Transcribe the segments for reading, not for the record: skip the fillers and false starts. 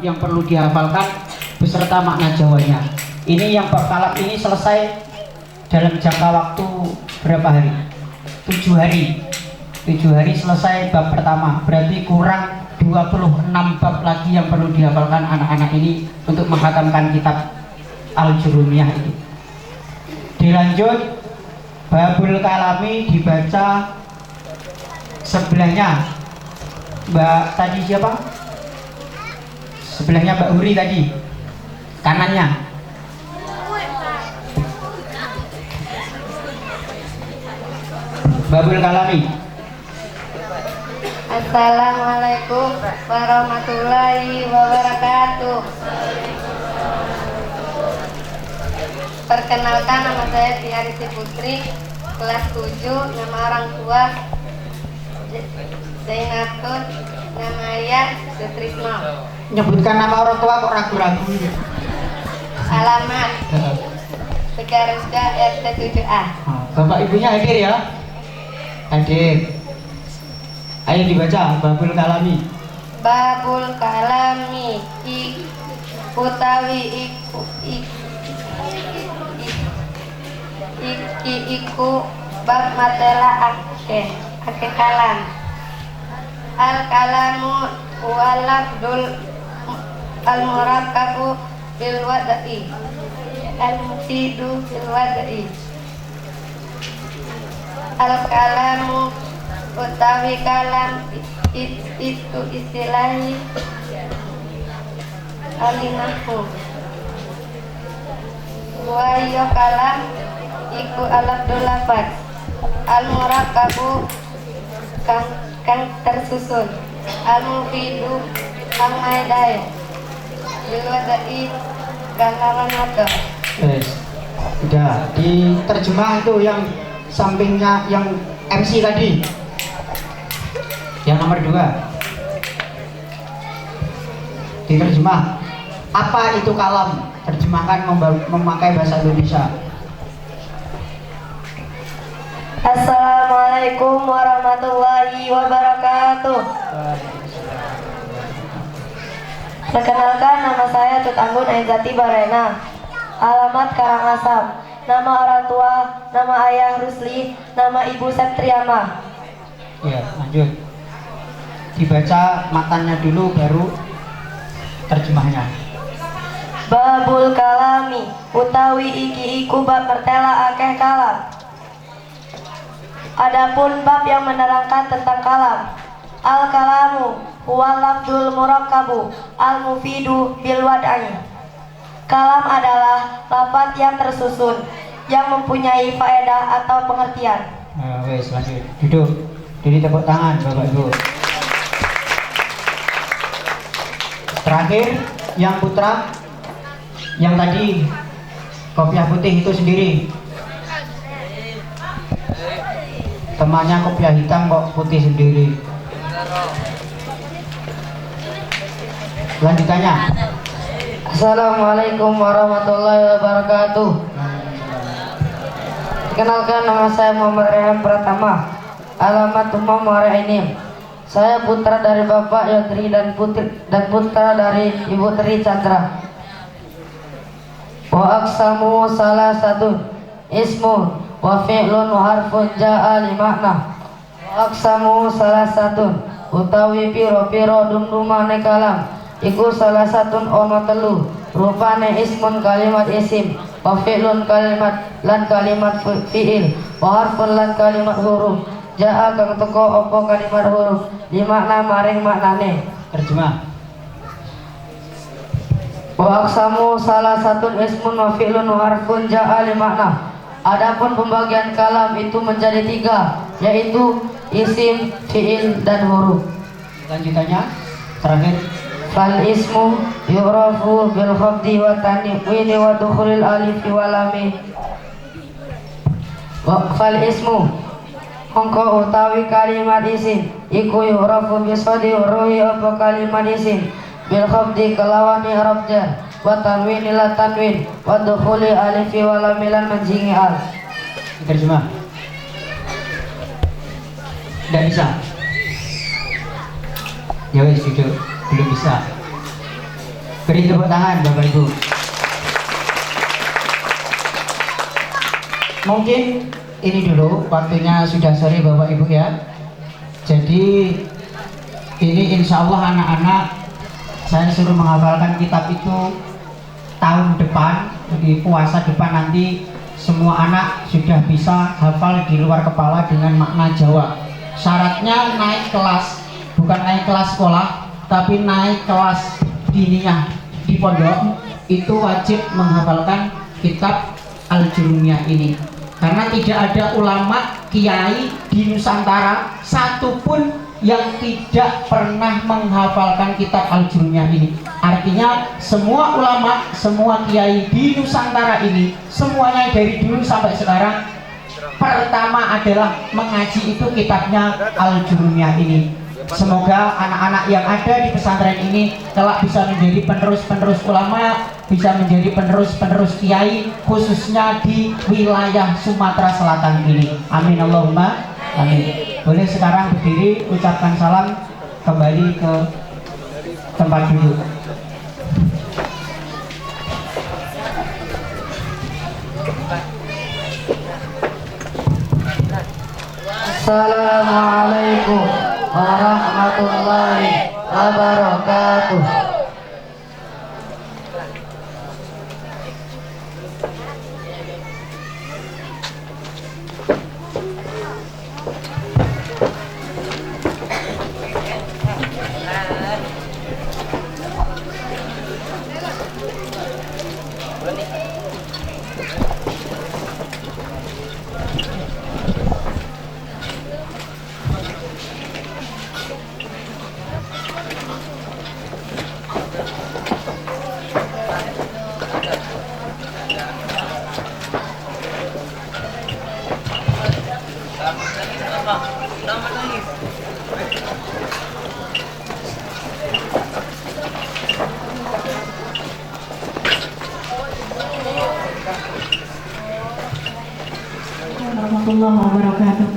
yang perlu dihafalkan beserta makna Jawanya. Ini yang bab kalam ini selesai dalam jangka waktu berapa hari? 7 hari. 7 hari selesai bab pertama. Berarti kurang 26 bab lagi yang perlu dihafalkan anak-anak ini untuk menghatamkan kitab Al-Jurumiyah ini. Dilanjut, babul kalami dibaca sebelahnya. Mbak tadi siapa? Sebelahnya Mbak Huri tadi. Kanannya. Babul kalami. Assalamualaikum warahmatullahi wabarakatuh. Perkenalkan, nama saya Tiarisi Putri, kelas 7, nama orang tua Zainatun, nama ayah Sutrisno. Nyebutkan nama orang tua kok ragu-ragu. Alamat Tegarusga RT 7A. Bapak ibunya hadir ya? Hadir. Ayo dibaca babul kalami. Babul kalami utawi iku bab matela ake kalam. Al kalamu walafdul al murakkabu bil wada'i al mufidu bil wada'i. Al kalamu utawi kalam itu istilahi alinahu. Wa kalam iku alafdul lafaz al murakkabu kang tersusun, al mufidu kang maedai bil wada'i kang lawan wada. Udah diterjemah itu yang sampingnya yang MC tadi. Yang nomor 2 diterjemah. Apa itu kalam? Terjemahkan memakai bahasa Indonesia. Assalamualaikum warahmatullahi wabarakatuh. Perkenalkan, nama saya Tut Anggun Aizati Barena. Alamat Karangasem. Nama orang tua, nama ayah Rusli, nama ibu Septriama. Ya, lanjut. Dibaca matanya dulu baru terjemahnya. Babul kalami utawi iki iku bab mertela akeh kalam. Adapun bab yang menerangkan tentang kalam. Al kalamu huwal lafdul murakkabu al mufidu bil wad'i. Kalam adalah lafaz yang tersusun yang mempunyai faedah atau pengertian. Wes, lanjut. Duduk. Jadi tepuk tangan Bapak Ibu. Terakhir yang putra, yang tadi kopiah putih itu sendiri. Temannya kopiah hitam kok putih sendiri. Lanjutannya. Assalamualaikum warahmatullahi wabarakatuh. Kenalkan, nama saya Muhammad Rehan Pratama. Alamat Umam Warainim. Saya putra dari Bapak Yodri dan putra dari Ibu Tri Chandra. Wa aksamu salah satu ismu wa fi'lun wa harfun ja'a li makna. Wa aksamu salah satu utawi piro-piro dumdumane kalam iku salah satun ono telu, rupane ismun kalimat isim, wa fi'lun kalimat lan kalimat fi'il, wa harfun lan kalimat huruf. Ja'a kang teko opo kalimat huruf di makna maring maknane. Terjemah. Wa aksamu salah satun ismun wa fi'lun wa harfun ja'a li makna. Adapun pembagian kalam itu menjadi 3, yaitu isim, fi'il dan huruf. Lanjutannya terakhir. Fal ismu yu'rafu bil khafdi wa tanwini wa dukhulil alif wa lam. Wa fal ismu mongko utawi kalimat isim iku yu'rafu bi sadi ruhi apa kalimat isim bil khafdi kelawan i'rab jar wa tanwini la tanwin wa dukhuli alif wa lam lan menjingi al. Terjemah. Tidak bisa. Ya wes, jujur belum bisa. Beri tepuk tangan Bapak Ibu. Mungkin ini dulu, waktunya sudah sore Bapak Ibu ya. Jadi ini insya Allah anak-anak saya suruh menghafalkan kitab itu tahun depan, di puasa depan nanti semua anak sudah bisa hafal di luar kepala dengan makna Jawa. Syaratnya naik kelas, bukan naik kelas sekolah, tapi naik kelas diniyah di pondok, itu wajib menghafalkan kitab Al-Jurumiyah ini. Karena tidak ada ulama kiai di Nusantara satupun yang tidak pernah menghafalkan kitab Al-Jurumiyah ini. Artinya semua ulama, semua kiai di Nusantara ini, semuanya dari dulu sampai sekarang, pertama adalah mengaji itu kitabnya Al-Jurumiyah ini. Semoga anak-anak yang ada di pesantren ini kelak bisa menjadi penerus-penerus ulama, bisa menjadi penerus-penerus kiai, khususnya di wilayah Sumatera Selatan ini. Amin Allahumma amin. Boleh sekarang berdiri, ucapkan salam, kembali ke tempat duduk. Assalamualaikum warahmatullahi wabarakatuh. Warahmatullahi wabarakatuh.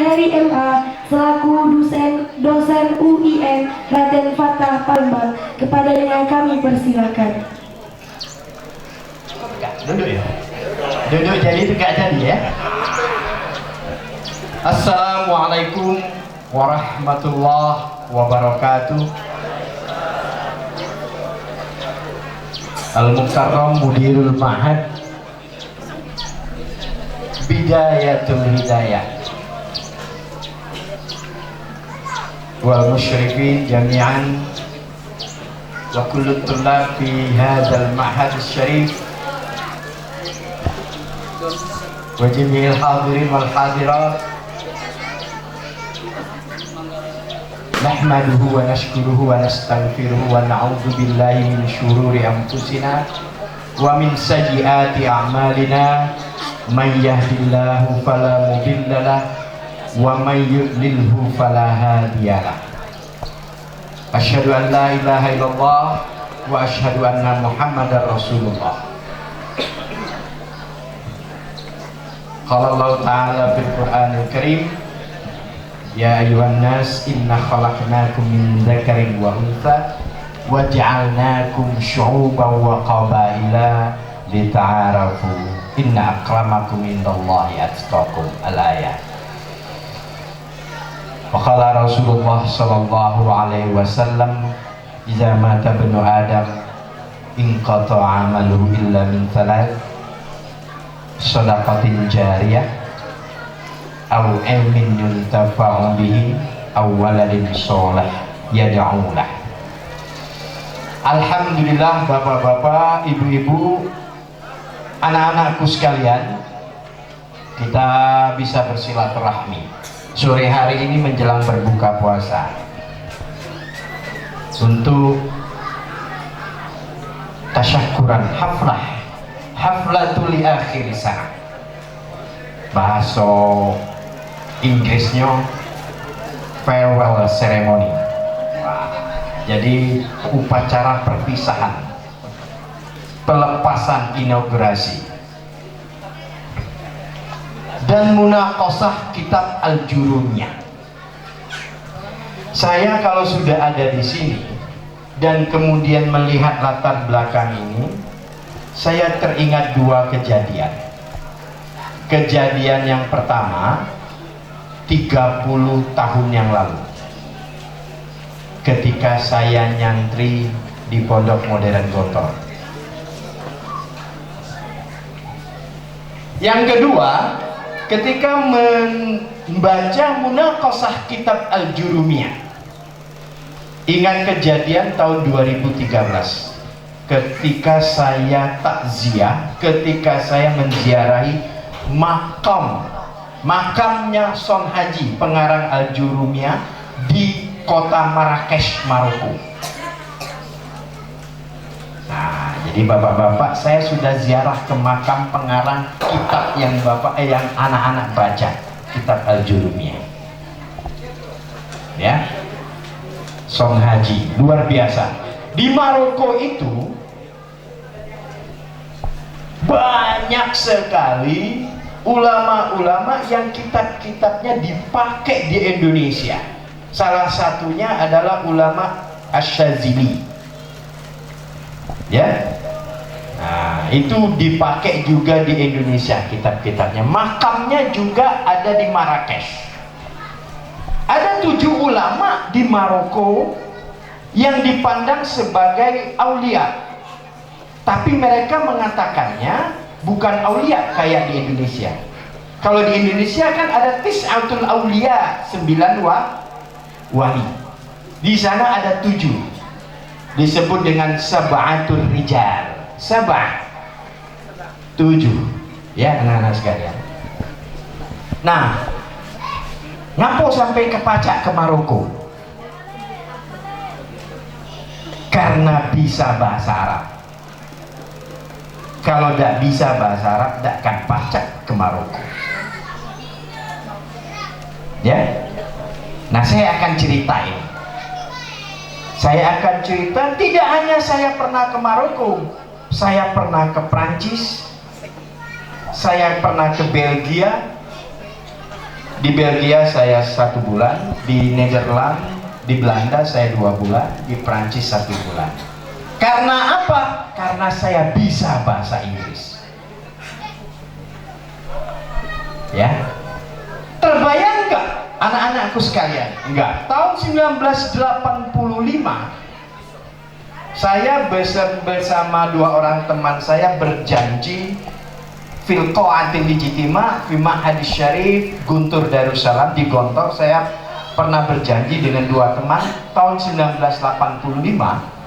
Heri MA selaku dosen UIN Raden Fatah Palembang. Kepadanya kami persilakan. Duduk ya. Duduk jadi tegak jadi ya. Assalamualaikum warahmatullahi wabarakatuh. Al-Mukarram Mudirul Ma'had Bidayatul Hidayah wal musyrifin jami'an wa kullu tullab fi hadzal ma'had syarif wa jami'il hadirin wal hadirat nahmaduhu wa nashkuruhu wa nastaghfiruhu wa na'udzu billahi min syururi anfusina wa min sayyiati a'malina may yahdihillahu fala mudhillalah wa may yudlilhu fala hadiyalah. Asyhadu an la ilaha illallah wa asyhadu anna Muhammadar Rasulullah. Qala Allah Ta'ala fil Qur'anil Karim, ya ayuhan nas inna khalaqnakum min dzakarin wa untha wa ja'alnakum syu'uban wa qabaila lita'arafu inna akramakum indallahi atqakum. Al-ayat. Wa qala Rasulullah sallallahu alaihi wasallam, idza mata ibnu adam inqata'a amaluhu illa min thalath, shadaqatin jariyah aw ilmin yuntafa'u bihi aw waladin sholih yad'u lah. Alhamdulillah, bapak-bapak, ibu-ibu, anak-anakku sekalian, kita bisa bersilaturahmi sore hari ini menjelang berbuka puasa untuk tasyakuran haflatul li akhir sana. Bahasa Inggrisnya farewell ceremony. Jadi upacara perpisahan, pelepasan inaugurasi dan munaqashah kitab Al-Jurumiyah. Saya kalau sudah ada di sini dan kemudian melihat latar belakang ini, saya teringat dua kejadian. Kejadian yang pertama 30 tahun yang lalu, ketika saya nyantri di Pondok Modern Gontor. Yang kedua, ketika membaca munaqashah kitab Al-Jurumiyah. Ingat kejadian tahun 2013 ketika saya takziah, ketika saya menziarahi makamnya Son Haji pengarang Al-Jurumiyah di kota Marrakesh, Maroko. Nah, jadi bapak-bapak, saya sudah ziarah ke makam pengarang kitab yang yang anak-anak baca, kitab Al-Jurumiyah. Ya, Son Haji luar biasa. Di Maroko itu banyak sekali ulama-ulama yang kitab-kitabnya dipakai di Indonesia. Salah satunya adalah ulama Asy-Syadzili. Ya, nah itu dipakai juga di Indonesia kitab-kitabnya. Makamnya juga ada di Marrakesh. Ada 7 ulama di Maroko yang dipandang sebagai aulia, tapi mereka mengatakannya bukan aulia kayak di Indonesia. Kalau di Indonesia kan ada tis'atul aulia, 9 wali. Di sana ada 7, disebut dengan sab'atul rijal. 7 ya anak-anak sekalian. Nah, ngapo sampai kepacak ke Maroko? Karena bisa bahasa Arab. Kalau tidak bisa bahasa Arab, tidak akan pacak ke Maroko. Ya, nah saya akan ceritain. Saya akan cerita, tidak hanya saya pernah ke Maroko, saya pernah ke Prancis, saya pernah ke Belgia, Di Belgia saya 1 bulan, di Nederland, di Belanda saya 2 bulan, di Prancis 1 bulan. Karena apa? Karena saya bisa bahasa Inggris. Ya, terbayang nggak anak-anakku sekalian? Enggak. Tahun 1985 saya bersama 2 orang teman saya berjanji, Filko Antin Dijitima, Fima Hadis Syarif, Guntur Darussalam di Gontor. Saya pernah berjanji dengan 2 teman tahun 1985.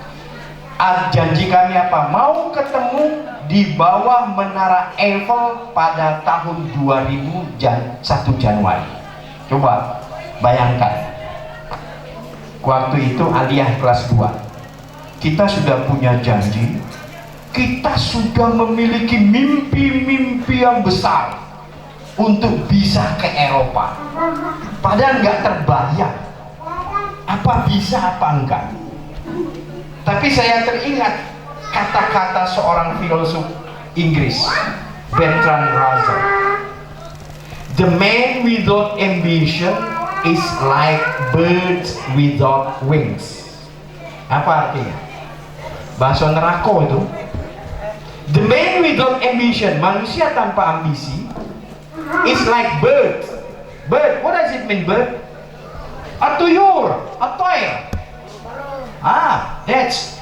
Janji kami apa? Mau ketemu di bawah Menara Eiffel pada tahun 1 Januari. Coba bayangkan, waktu itu aliyah kelas 2. Kita sudah punya janji, kita sudah memiliki mimpi-mimpi yang besar untuk bisa ke Eropa. Padahal nggak terbayang apa bisa apa enggak. Tapi saya teringat kata-kata seorang filosof Inggris, Bertrand Russell. The man without ambition is like birds without wings. Apa artinya? Bahasa neraka itu. The man without ambition, manusia tanpa ambisi, is like bird. Bird, what does it mean, bird? A tuyul, a toy. That's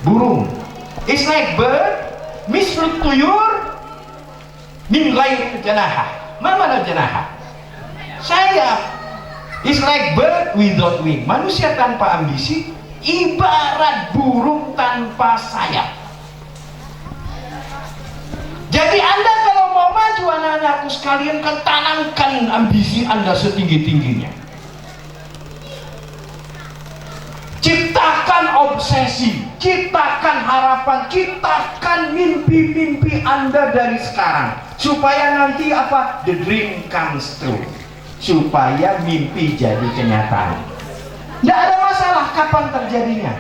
burung. It's like bird, mislut tuyur, min ghairi janaha. Mana janaha? Saya is like bird without wing. Manusia tanpa ambisi ibarat burung tanpa sayap. Jadi Anda kalau mau maju, anak-anakku sekalian, kan tanamkan ambisi Anda setinggi-tingginya. Ciptakan obsesi, ciptakan harapan, ciptakan mimpi-mimpi Anda dari sekarang, supaya nanti apa? The dream comes true. Supaya mimpi jadi kenyataan. Tidak ada masalah kapan terjadinya.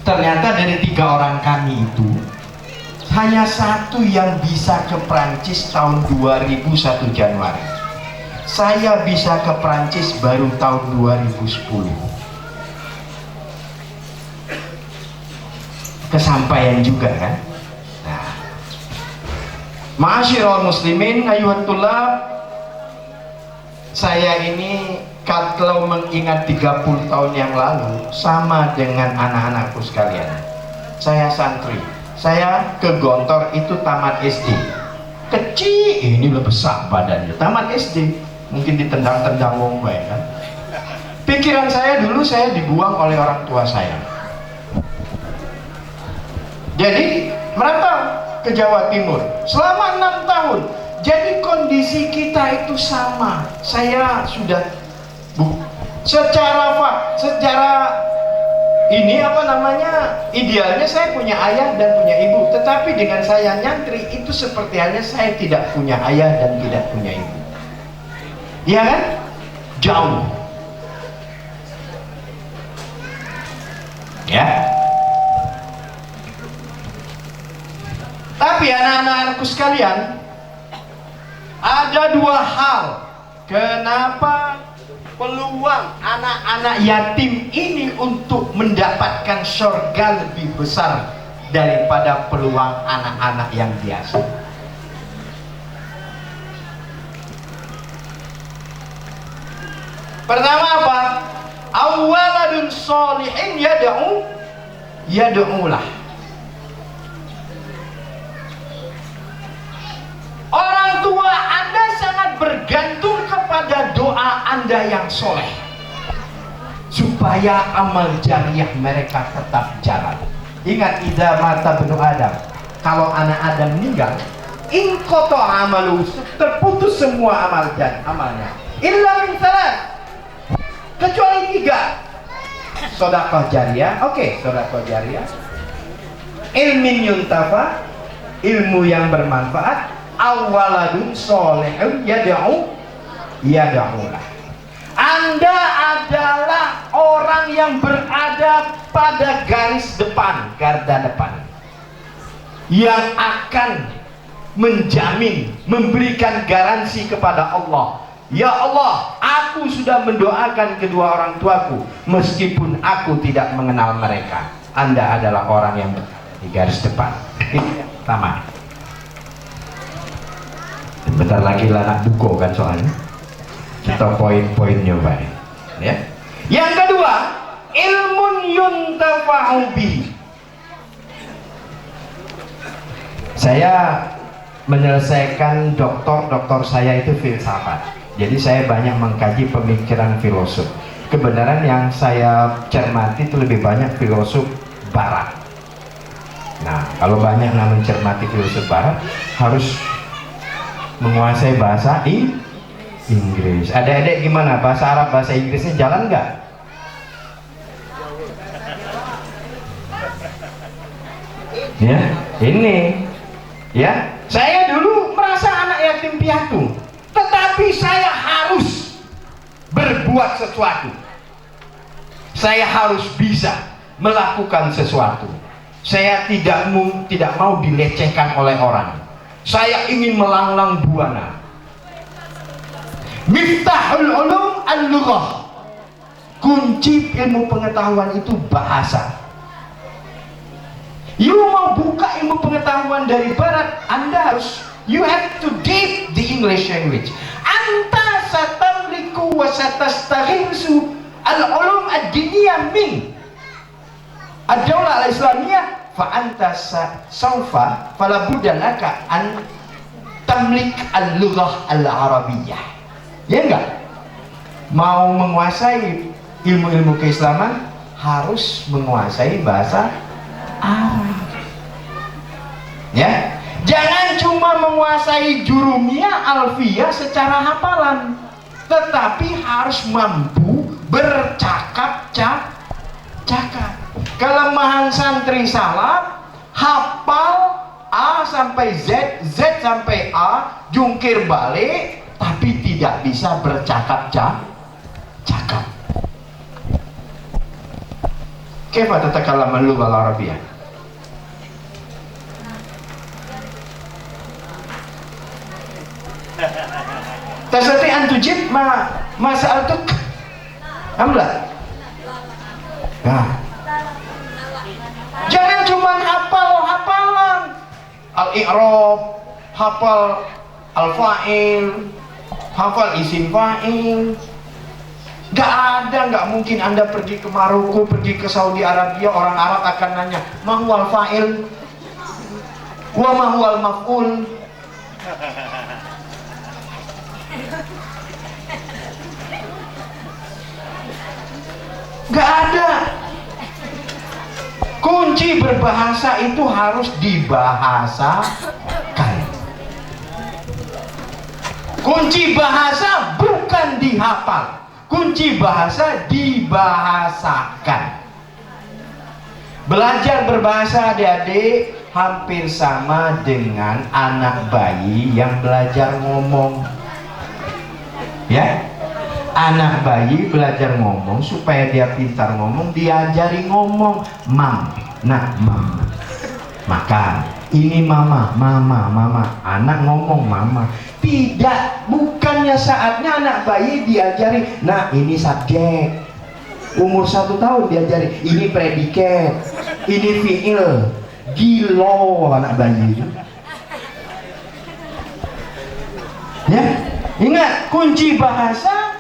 Ternyata dari 3 orang kami itu, hanya 1 yang bisa ke Prancis tahun 2001 Januari. Saya bisa ke Prancis baru tahun 2010. Kesampaian juga kan? Nah, Ma'asyiral muslimin ayuhat tulab, saya ini kalau mengingat 30 tahun yang lalu sama dengan anak-anakku sekalian. Saya santri, saya ke Gontor itu tamat SD. Kecil, ini lebih besar badannya. Tamat SD, mungkin ditendang-tendang wong bae kan. Pikiran saya dulu, saya dibuang oleh orang tua saya. Jadi merantau ke Jawa Timur selama 6 tahun. Jadi kondisi kita itu sama. Saya sudah secara ini apa namanya, idealnya saya punya ayah dan punya ibu. Tetapi dengan saya nyantri itu seperti halnya saya tidak punya ayah dan tidak punya ibu. Iya kan? Jauh. Ya. Tapi anak-anakku sekalian, ada 2 hal kenapa peluang anak-anak yatim ini untuk mendapatkan surga lebih besar daripada peluang anak-anak yang biasa. Pertama apa? Awaladun sholihin yad'ulah. Orang tua Anda sangat bergantung kepada doa Anda yang soleh, supaya amal jariah mereka tetap jalan. Ingat, idza mata benu Adam, kalau anak Adam meninggal, inqata amalu, terputus semua amalnya. Illa min salat, kecuali 3. Sedekah jariah, oke, sedekah jariah. Ilmin yuntafa, ilmu yang bermanfaat. Awaladun solehun yad'ulah. Anda adalah orang yang berada pada garis depan, garda depan, yang akan menjamin, memberikan garansi kepada Allah, ya Allah, aku sudah mendoakan kedua orang tuaku meskipun aku tidak mengenal mereka. Anda adalah orang yang di garis depan. Itu yang pertama. Bentar lagi lah buku kan soalnya. Kita poin-poinnya baik. Ya. Yang kedua, ilmun yuntafa'u bihi. Saya menyelesaikan doktor saya itu filsafat. Jadi saya banyak mengkaji pemikiran filosof. Kebenaran yang saya cermati itu lebih banyak filosof barat. Nah, kalau banyak yang mencermati filosof barat harus menguasai bahasa Inggris. Adik-adik gimana? Bahasa Arab, bahasa Inggrisnya jalan nggak? Ya, ini. Ya, saya dulu merasa anak yatim piatu, tetapi saya harus berbuat sesuatu. Saya harus bisa melakukan sesuatu. Saya tidak mau dilecehkan oleh orang. Saya ingin melanglang buana. Miftahul ulum al-lughah. Kunci ilmu pengetahuan itu bahasa. You mau buka ilmu pengetahuan dari barat, Anda harus, you have to deep the English language. Anta satamliku wa satastaghisu al-ulum ad-diniyah min ad-daulah al-islamiyah fa anta sawfa fala budda laka an tamlik al-lughah al-arabiyyah. Ya enggak? Mau menguasai ilmu-ilmu keislaman harus menguasai bahasa Arab. Ya, jangan cuma menguasai jurumiyah, alfiyah secara hafalan, tetapi harus mampu bercakap-cakap. Kelemahan santri salaf, hafal A sampai Z, Z sampai A, jungkir balik, tapi tidak bisa bercakap-cakap. Kaifa tatakallamu al-lugha al-arabiyyah? Tasati an tujib ma sa'altuk? Amla? Nah. Jangan cuma hafal-hafalan. Al-i'rab, hafal al-fa'il, hafal isim fa'il. Nggak mungkin Anda pergi ke Maroko, pergi ke Saudi Arabia, orang Arab akan nanya, mahwal fa'il wa mahwal maf'ul. Nggak ada. Kunci berbahasa itu harus dibahasakan. Kunci bahasa bukan dihafal. Kunci bahasa dibahasakan. Belajar berbahasa adik-adik hampir sama dengan anak bayi yang belajar ngomong. Ya, anak bayi belajar ngomong supaya dia pintar ngomong, diajari ngomong. Mam, nak mama, makan. Ini mama. Anak ngomong mama. Tidak, bukannya saatnya anak bayi diajari, nah ini subjek. Umur 1 tahun diajari, ini predikat, ini fiil. Gilo anak bayi. Ya, ingat, kunci bahasa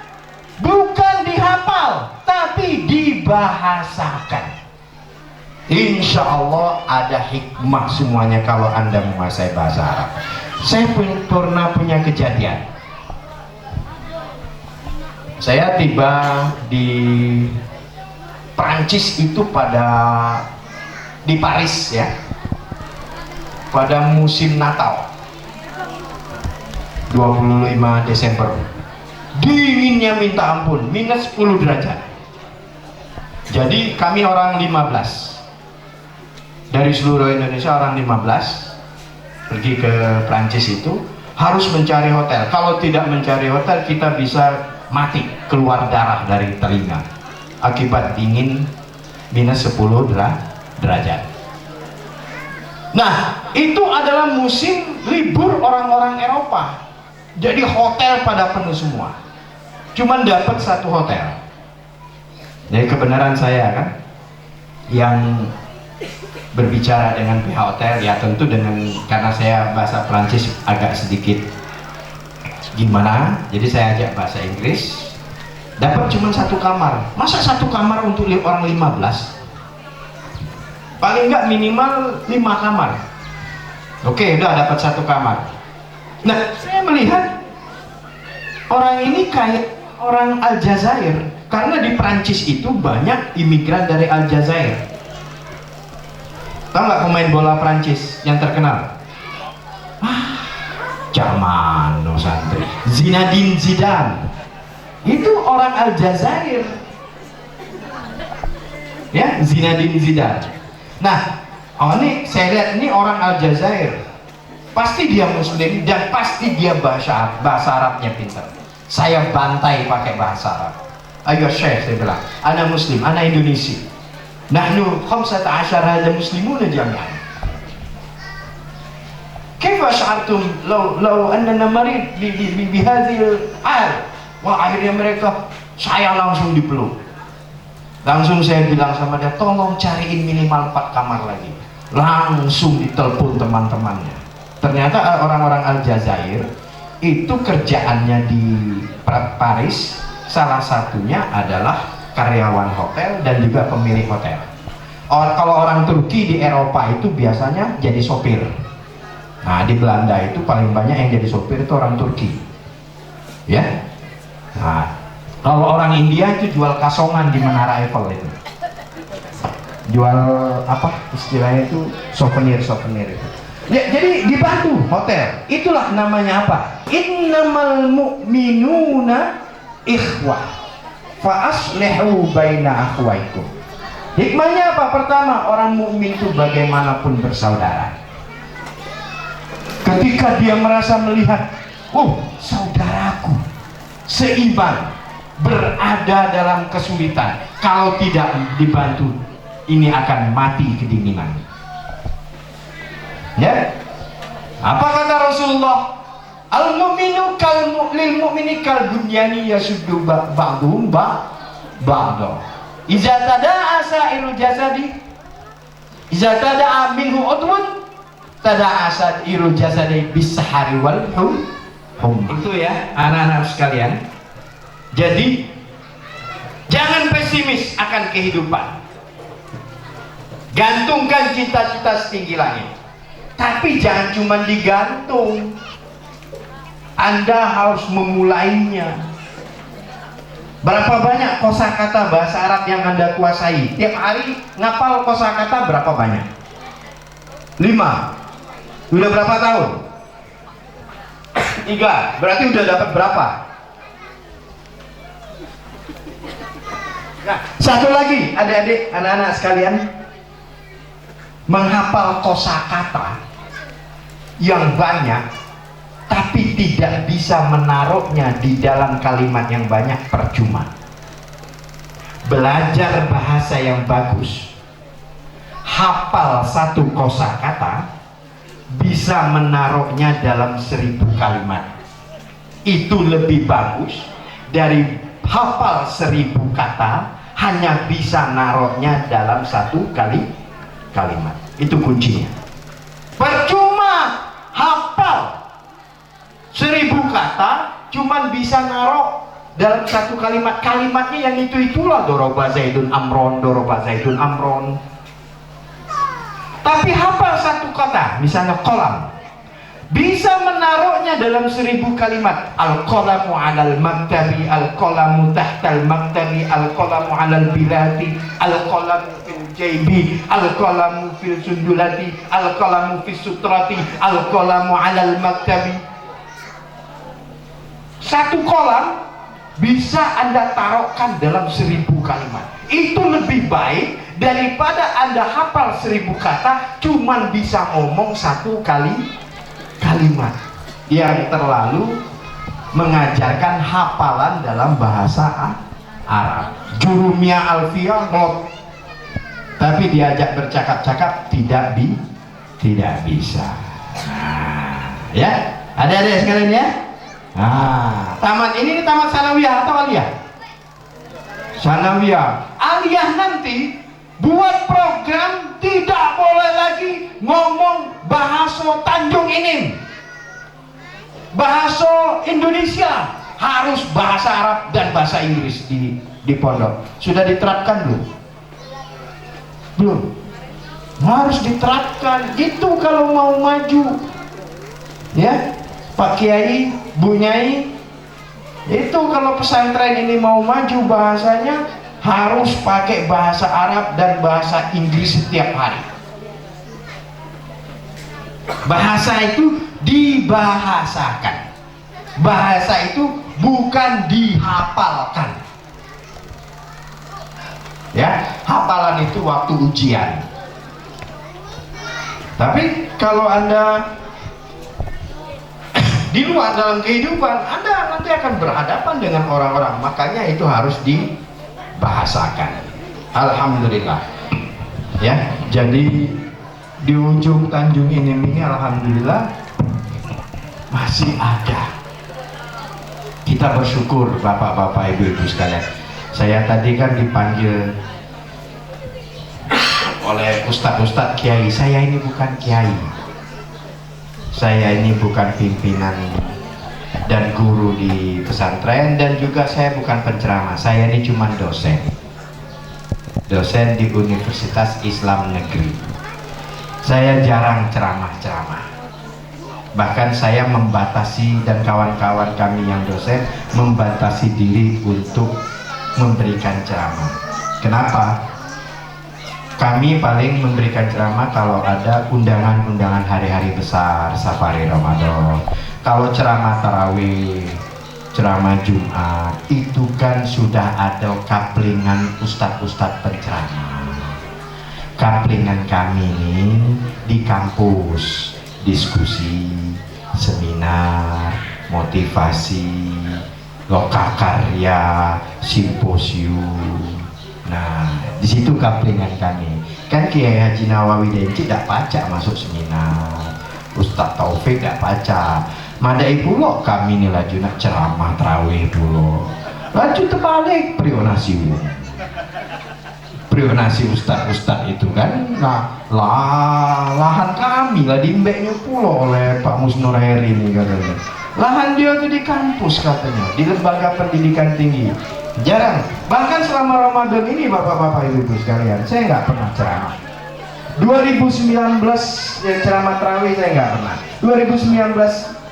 bukan dihafal, tapi dibahasakan. Insya Allah ada hikmah semuanya kalau Anda menguasai bahasa Arab. Saya pernah punya kejadian. Saya tiba di Prancis itu di Paris ya, pada musim Natal 25 Desember. Dinginnya minta ampun, minus 10 derajat. Jadi kami orang 15 dari seluruh Indonesia, orang 15 pergi ke Prancis itu harus mencari hotel. Kalau tidak mencari hotel, kita bisa mati, keluar darah dari telinga akibat dingin minus 10 derajat. Nah, itu adalah musim libur orang-orang Eropa. Jadi hotel pada penuh semua. Cuman dapat satu hotel. Jadi kebenaran saya kan, yang berbicara dengan pihak hotel ya tentu dengan, karena saya bahasa Prancis agak sedikit gimana, jadi saya ajak bahasa Inggris. Dapat cuma satu kamar. Masa satu kamar untuk orang 15? Paling nggak minimal 5 kamar. Oke, udah dapat satu kamar. Nah, saya melihat orang ini kayak orang Aljazair, karena di Prancis itu banyak imigran dari Aljazair. Tahu nggak pemain bola Prancis yang terkenal? Zaman no santri, Zinedine Zidane. Itu orang Aljazair. Ya, Zinedine Zidane. Nah, ini saya lihat ini orang Aljazair. Pasti dia Muslim dan pasti dia bahasa Arabnya pintar. Saya bantai pakai bahasa Arab. Ayo Syekh, saya bilang, ana Muslim, ana Indonesia. Nahnu 15 hada muslimuna jami'an. كيف شعرتم لو أننا مريض بهذه الحال? Wah, akhirnya mereka, saya langsung dipeluk. Langsung saya bilang sama dia, tolong cariin minimal 4 kamar lagi. Langsung ditelepon teman-temannya. Ternyata orang-orang Aljazair itu kerjaannya di Paris, salah satunya adalah karyawan hotel dan juga pemilik hotel. Kalau orang Turki di Eropa itu biasanya jadi sopir. Nah, di Belanda itu paling banyak yang jadi sopir itu orang Turki. Ya. Nah, kalau orang India itu jual kasongan di Menara Eiffel itu. Jual apa istilahnya itu, souvenir itu. Ya, jadi dibantu hotel. Itulah namanya apa? Innamal mu'minuna ikhwah fa aslihu baina akhwaikum. Hikmahnya apa? Pertama, orang mukmin itu bagaimanapun bersaudara. Ketika dia merasa melihat, oh, saudaraku seiman berada dalam kesulitan, kalau tidak dibantu, ini akan mati kedinginan. Ya, apa kata Rasulullah? Al-mu'minu lil mu'mini kal bunyani yasuddu ba'dhum ba'dha. Iza tada'a sa'iru jasadi, iza tada'a minhu udwun, tada'a sa'iru jasadi bis-sahari wal hum. Itu ya, anak-anak sekalian. Jadi jangan pesimis akan kehidupan. Gantungkan cita-cita setinggi langit. Tapi jangan cuma digantung. Anda harus memulainya. Berapa banyak kosakata bahasa Arab yang Anda kuasai? Tiap hari ngapal kosakata berapa banyak? 5. Udah berapa tahun? 3. Berarti udah dapat berapa? Nah, satu lagi, adik-adik, anak-anak sekalian, menghafal kosakata yang banyak tapi tidak bisa menaruhnya di dalam kalimat yang banyak percuma. Belajar bahasa yang bagus, hafal satu kosakata, bisa menaruhnya dalam 1000 kalimat. Itu lebih bagus dari hafal 1000 kata hanya bisa naruhnya dalam satu kalimat. Itu kuncinya. Percuma hafal 1000 kata cuman bisa naruh dalam satu kalimat. Kalimatnya yang itulah, doroba zaidun amron. Tapi hafal satu kata, misalnya kolam, bisa menaruhnya dalam 1000 kalimat. Al-qalamu alal maktabi, al-qalamu tahtal maktabi, al-qalamu alal bilati, al-qalamu fil jaybi, al-qalamu fil sundulati, al-qalamu fil sutrati, al-qalamu alal maktabi. Satu kolam bisa Anda taruhkan dalam 1000 kalimat. Itu lebih baik daripada Anda hafal 1000 kata cuman bisa ngomong satu kalimat yang terlalu mengajarkan hafalan dalam bahasa Arab. Jurumiyah alfiyah, tapi diajak bercakap-cakap tidak tidak bisa. Nah, ya, adik-adik sekalian ya. Nah, tamat ini tamat sanawiyah atau aliyah? Sanawiyah. Aliyah nanti buat program tidak boleh lagi ngomong bahasa Tanjung Inim, bahasa Indonesia, harus bahasa Arab dan bahasa Inggris di pondok. Sudah diterapkan belum? Belum. Harus diterapkan. Itu kalau mau maju, ya Pak Kiai, Bu Nyai, itu kalau pesantren ini mau maju bahasanya harus pakai bahasa Arab dan bahasa Inggris setiap hari. Bahasa itu dibahasakan. Bahasa itu bukan dihafalkan. Ya, hafalan itu waktu ujian. Tapi kalau Anda di luar dalam kehidupan, Anda nanti akan berhadapan dengan orang-orang, makanya itu harus dibahasakan. Alhamdulillah. Ya, jadi di ujung Tanjung Inim ini alhamdulillah masih ada. Kita bersyukur Bapak-bapak, Ibu-ibu sekalian. Saya tadi kan dipanggil oleh ustadz-ustadz kiai. Saya ini bukan kiai, saya ini bukan pimpinan dan guru di pesantren, dan juga saya bukan penceramah. Saya ini cuma dosen di Universitas Islam Negeri. Saya jarang ceramah-ceramah, bahkan saya membatasi, dan kawan-kawan kami yang dosen membatasi diri untuk memberikan ceramah. Kenapa? Kami paling memberikan ceramah kalau ada undangan-undangan hari-hari besar, safari Ramadan. Kalau ceramah tarawih, ceramah Jumat, itu kan sudah ada kaplingan ustadz-ustadz penceramah. Kaplingan kami ini di kampus, diskusi, seminar, motivasi, lokakarya, simposium. Nah, di situ kaplingan kami. Kan Kiai Haji Nawawi Denci tidak baca masuk seminar, Ustadz Taufik tidak baca. Madai pulo kami nih laju nak ceramah tarawih pulo. Laju terbalik prionasi ustadz itu kan. Nah, lahan kami lah dimbeknya pulo oleh Pak Musnur Heri ini katanya. Lahan dia tuh di kampus katanya, di lembaga pendidikan tinggi. Jarang, bahkan selama Ramadan ini Bapak-bapak Ibu sekalian, saya nggak pernah ceramah. 2019 ya, ceramah tarawih saya nggak pernah.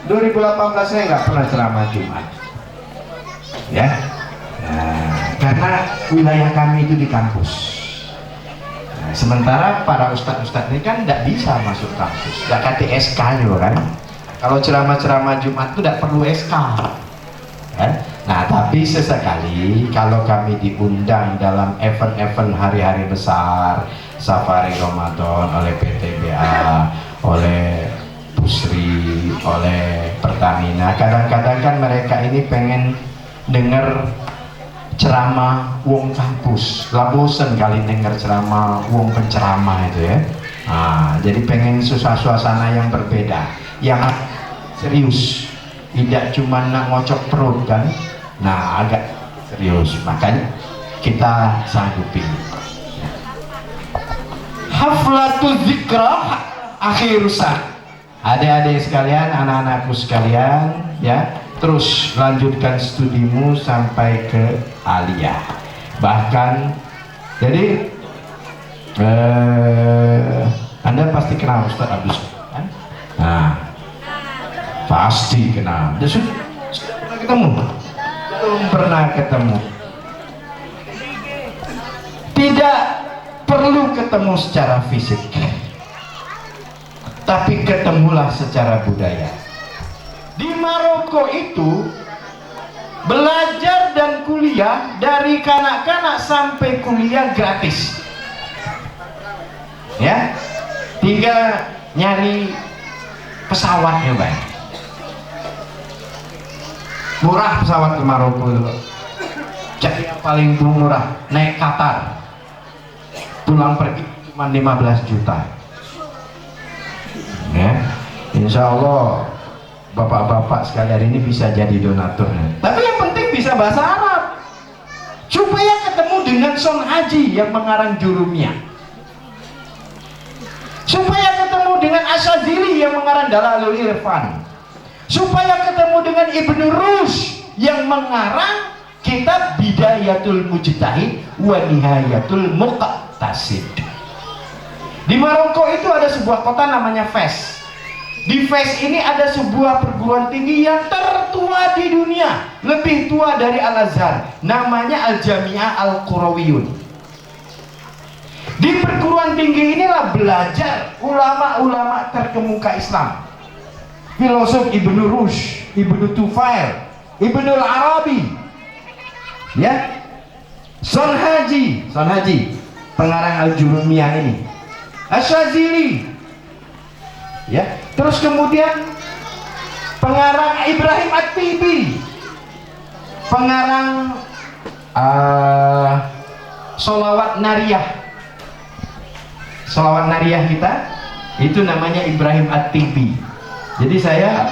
2018 saya nggak pernah ceramah Jumat. Ya, nah, karena wilayah kami itu di kampus. Nah, sementara para ustadz-ustadz ini kan tidak bisa masuk kampus, nggak kasih SK juga kan. Kalau ceramah-ceramah Jumat itu tidak perlu SK. Kan? Nah, tapi sesekali kalau kami diundang dalam event-event hari-hari besar, safari Ramadan oleh PTBA, oleh Pusri, oleh Pertamina, kadang-kadang kan mereka ini pengen dengar ceramah wong kampus, lah bosen kali dengar ceramah wong penceramah itu ya. Nah, jadi pengen suasana yang berbeda, yang serius, tidak cuma nak ngocok perut kan. Nah, agak serius, makanya kita sanggupin. Haflatul Zikra akhir rusak. Adik-adik sekalian, anak-anakku sekalian, ya, terus lanjutkan studimu sampai ke aliyah. Bahkan, jadi Anda pasti kenal Ustaz Abdus kan? Nah, pasti kenal. Dia sudah pernah ketemu? Belum pernah ketemu. Tidak perlu ketemu secara fisik, tapi ketemulah secara budaya. Di Maroko itu belajar dan kuliah dari kanak-kanak sampai kuliah gratis. Ya, tinggal nyari pesawatnya, Bang. Murah pesawat ke Maroko itu. Jadi yang paling murah naik Qatar, pulang pergi cuma 15 juta. Ya, insya Allah bapak-bapak sekalian ini bisa jadi donaturnya. Tapi yang penting bisa bahasa Arab, supaya ketemu dengan Son Haji yang mengarang Jurumiyah, supaya ketemu dengan Asyadzili yang mengarang Dalalul Irfan, supaya ketemu dengan Ibnu Rushd yang mengarang kitab Bidayatul Mujtahid wa Nihayatul Muqtasid. Di Maroko itu ada sebuah kota namanya Fes. Di Fes ini ada sebuah perguruan tinggi yang tertua di dunia, lebih tua dari Al-Azhar, namanya Al-Jami'ah Al-Qurawiyun. Di perguruan tinggi inilah belajar ulama-ulama terkemuka Islam, filosof Ibnu Rushd, Ibnu Tufail, Ibnu Arabi, ya, Son Haji pengarang Al-Jurumiyah ini, Asyadzili, ya, terus kemudian pengarang Ibrahim At-Tibi, pengarang Sholawat Nariyah kita itu namanya Ibrahim At-Tibi. Jadi saya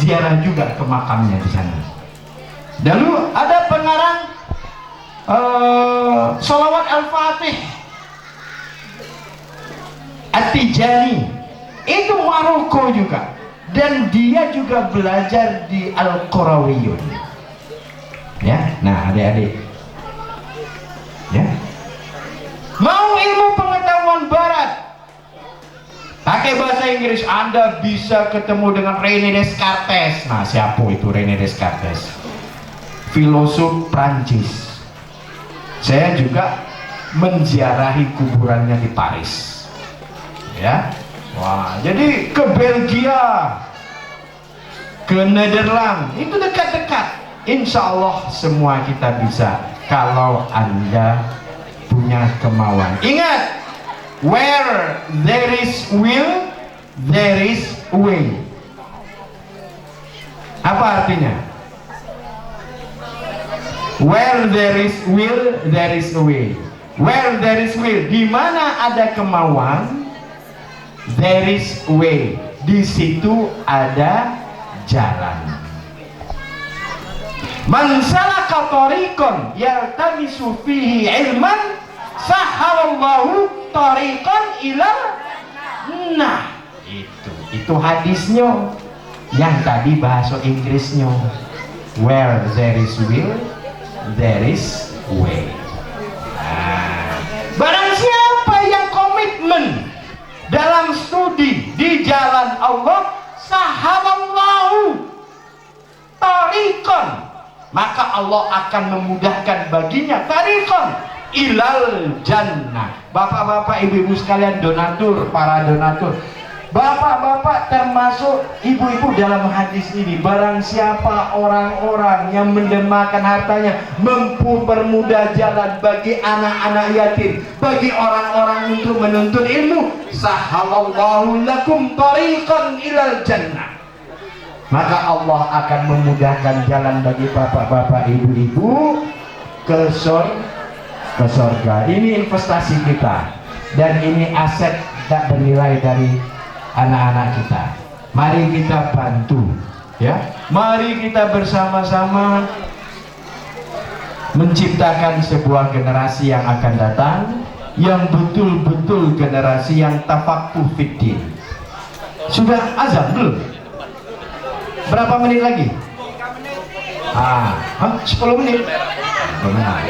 ziarah juga ke makamnya di sana. Lalu ada pengarang Sholawat Al-Fatih, At-Tijani, itu Maroko juga, dan dia juga belajar di Al-Qurawiyun. Ya, nah adik-adik, ya, mau ilmu pengetahuan barat pakai bahasa Inggris, Anda bisa ketemu dengan René Descartes. Nah, siapa itu René Descartes? Filosof Prancis. Saya juga menziarahi kuburannya di Paris. Ya, wah, jadi ke Belgia, ke Nederland, itu dekat-dekat. Insya Allah semua kita bisa kalau Anda punya kemauan. Ingat, where there is will, there is way. Apa artinya? Where there is will, there is a way. Where there is will, di mana ada kemauan, there is way, di situ ada jalan. Man salaka tariqan yaltamisu fihi ilman sahalallahu tariqan ila. Nah, itu hadisnya. Yang tadi bahasa Inggrisnya, where there is will, there is way. Nah, barang siapa yang komitmen dalam studi di jalan Allah, sahalallahu tariqan, maka Allah akan memudahkan baginya tariqan ilal jannah. Bapak-bapak, ibu-ibu sekalian, donatur, para donatur, bapak-bapak termasuk ibu-ibu dalam hadis ini, barang siapa orang-orang yang mendemakan hartanya mempermudah jalan bagi anak-anak yatim, bagi orang-orang untuk menuntut ilmu, sahalallahu lakum tariqan ilal jannah, maka Allah akan memudahkan jalan bagi bapak-bapak, ibu-ibu ke surga. Ini investasi kita, dan ini aset tak bernilai dari anak-anak kita. Mari kita bantu, ya. Mari kita bersama-sama menciptakan sebuah generasi yang akan datang, yang betul-betul generasi yang tafaqquh fiddin. Sudah azan belum? Berapa menit lagi? 10 menit. Benar.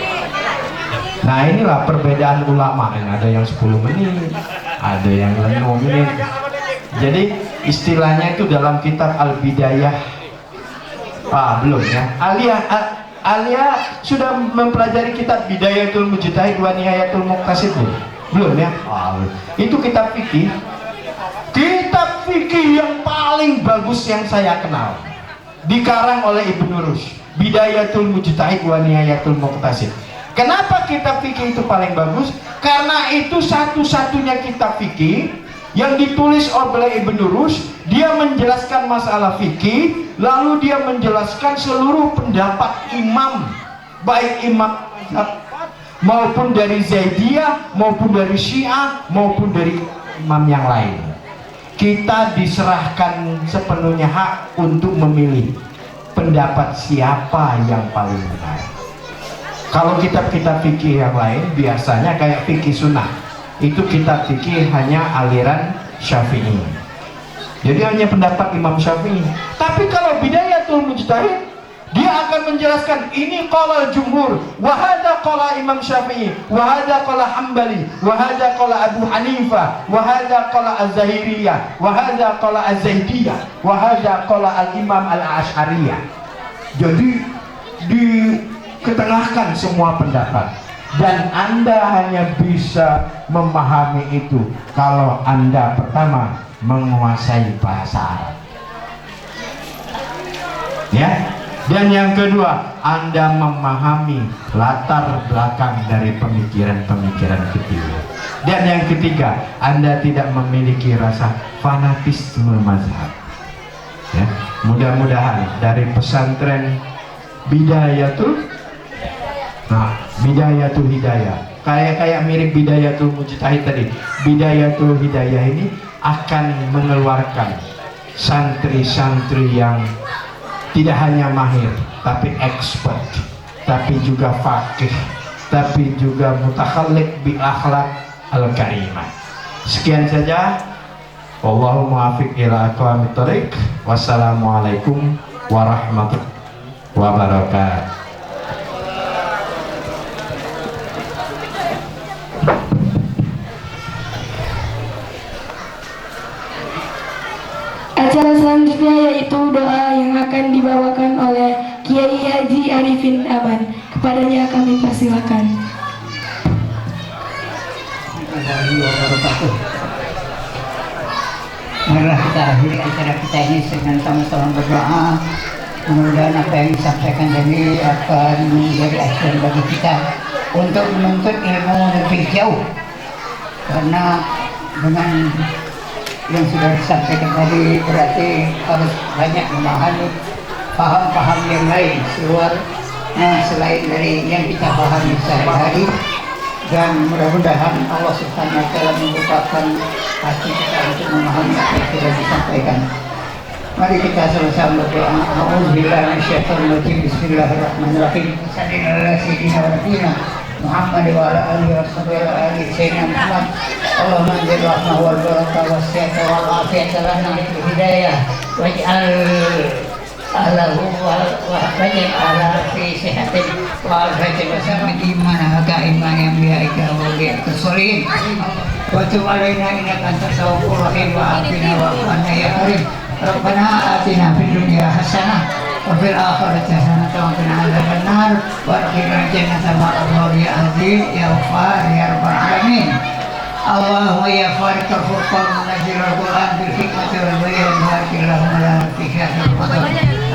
Nah, inilah perbedaan ulama. Ada yang 10 menit, ada yang 5 menit. Jadi istilahnya itu dalam kitab Al-Bidayah. Belum ya. Alia sudah mempelajari kitab Bidayatul Mujtahid wa Nihayatul Muqtasid belum ya? Itu kitab fikih. Kitab fikih yang paling bagus yang saya kenal, dikarang oleh Ibnu Rushd, Bidayatul Mujtahid wa Nihayatul Muqtasid. Kenapa kitab fikih itu paling bagus? Karena itu satu-satunya kitab fikih yang ditulis oleh Ibnu Rushd. Dia menjelaskan masalah fikih, lalu dia menjelaskan seluruh pendapat imam, baik imam maupun dari Zaidiyah, maupun dari Syiah, maupun dari imam yang lain. Kita diserahkan sepenuhnya hak untuk memilih pendapat siapa yang paling benar. Kalau kitab-kitab fikih yang lain biasanya kayak fikih sunnah, itu kitab fikih hanya aliran Syafi'i, jadi hanya pendapat Imam Syafi'i. Tapi kalau Bidayatul Mujtahid, dia akan menjelaskan ini qala jumhur, wa hadza qala Imam Syafi'i, wa hadza qala Hambali, wa hadza qala Abu Hanifah, wa hadza qala Az-Zahiriyah, wa hadza qala Az-Zaidiyah, wa hadza qala Al-Imam Al-Asy'ariyah. Jadi diketengahkan semua pendapat, dan Anda hanya bisa memahami itu kalau Anda pertama menguasai bahasa Arab, ya. Dan yang kedua, Anda memahami latar belakang dari pemikiran-pemikiran ketiga. Dan yang ketiga, Anda tidak memiliki rasa fanatisme mazhab. Ya, mudah-mudahan dari pesantren Bidayatul Hidayah, kayak mirip Bidayatul Mujtahid tadi, Bidayatul Hidayah ini akan mengeluarkan santri-santri yang tidak hanya mahir, tapi expert, tapi juga faqih, tapi juga mutakhalliq bi akhlak al-karimah. Sekian saja. Wallahu muwaffiq ila aqwamit thoriq. Wassalamualaikum warahmatullahi wabarakatuh. Acara selanjutnya yaitu doa yang akan dibawakan oleh Kiai Haji Arifin Aman. Kepadanya kami persilakan. Marilah kita akhiri acara kita ini dengan sama-sama berdoa. Mudah-mudahan apa yang disampaikan tadi akan menjadi acuan bagi kita untuk menuntut ilmu lebih jauh, karena dengan yang sudah disampaikan tadi berarti harus banyak memahami paham-paham yang lain selain dari yang kita pahami sehari-hari. Dan mudah-mudahan Allah Subhanahu wa Ta'ala membukakan hati kita untuk memahami apa yang sudah disampaikan. Mari kita sama-sama berdoa. A'udzubillahi minasyaitonir rajim. Bismillahirrahmanirrahim. Sallallahu alaihi wasallam Muhammad wa ala alihi wa sahbihi sayyidina Muhammad. Allahumma anzil rahmah wal barakah was sihhata wal afiyata lana fil hidayah waj'al ahlahu wa waj'al ala fi sihhatin wa afiyatin wa salamati iman haka iman yang bihaika wa bi'atasolihin wa tub alaina innaka antas tawwabur rahim wa afina wa afana ya karim. Rabbana atina fid dunya hasanah wa fil akhirati hasanah wa qina adzabannar wa adkhilna jannata ma'al abrar ya aziz ya ghaffar ya rabbal alamin. Allahumma ya khaliqal furqan munazilal Qur'an bil hikmati wal bayan barakallahu lana fi hadhihi al-qadar.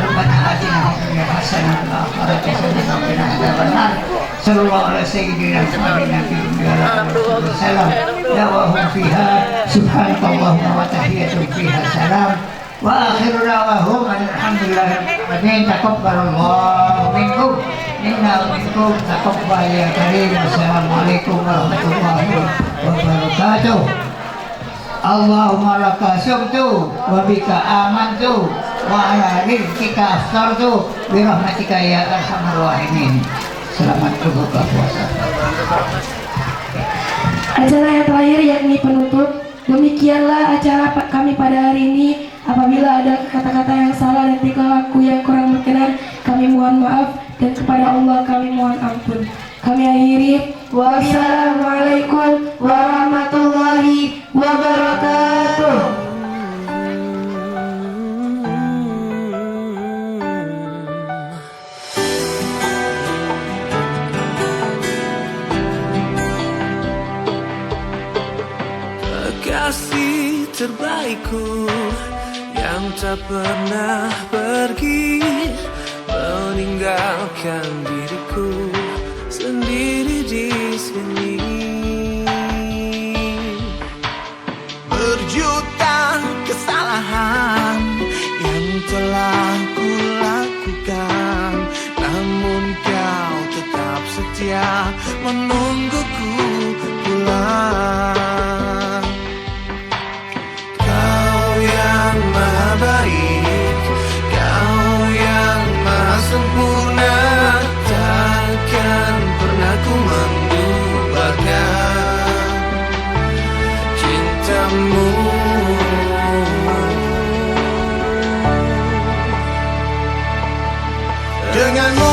Rabbana atina fid dunya hasanah wa fil akhirati hasanah wa qina adzabannar. Sallallahu ala sayyidina Muhammadin nabiyyi wa ala alihi wasallam. Da'wahum fiha subhanakallahumma wa tahiyyatuhum fiha salam. Wa akhiru da'wahum alhamdulillahi rabbil alamin. Taqabbalallahu minkum inna minkum taqabbal ya karim. Wassalamualaikum warahmatullahi wabarakatuh. Allahumma laka sumtu wa bika amantu wa ala rizqika aftartu bi rahmatika ya arhamar rahimin. Selamat berbuka puasa. Acara yang terakhir yakni penutup. Demikianlah acara kami pada hari ini. Apabila ada kata-kata yang salah dan tingkah laku yang kurang berkenan, kami mohon maaf, dan kepada Allah kami mohon ampun. Kami akhiri. Wassalamualaikum warahmatullahi wabarakatuh. Kasih terbaikku yang tak pernah pergi, meninggalkan diriku sendiri di sini. Berjuta kesalahan yang telah kulakukan, namun kau tetap setia menungguku pulang. denganmu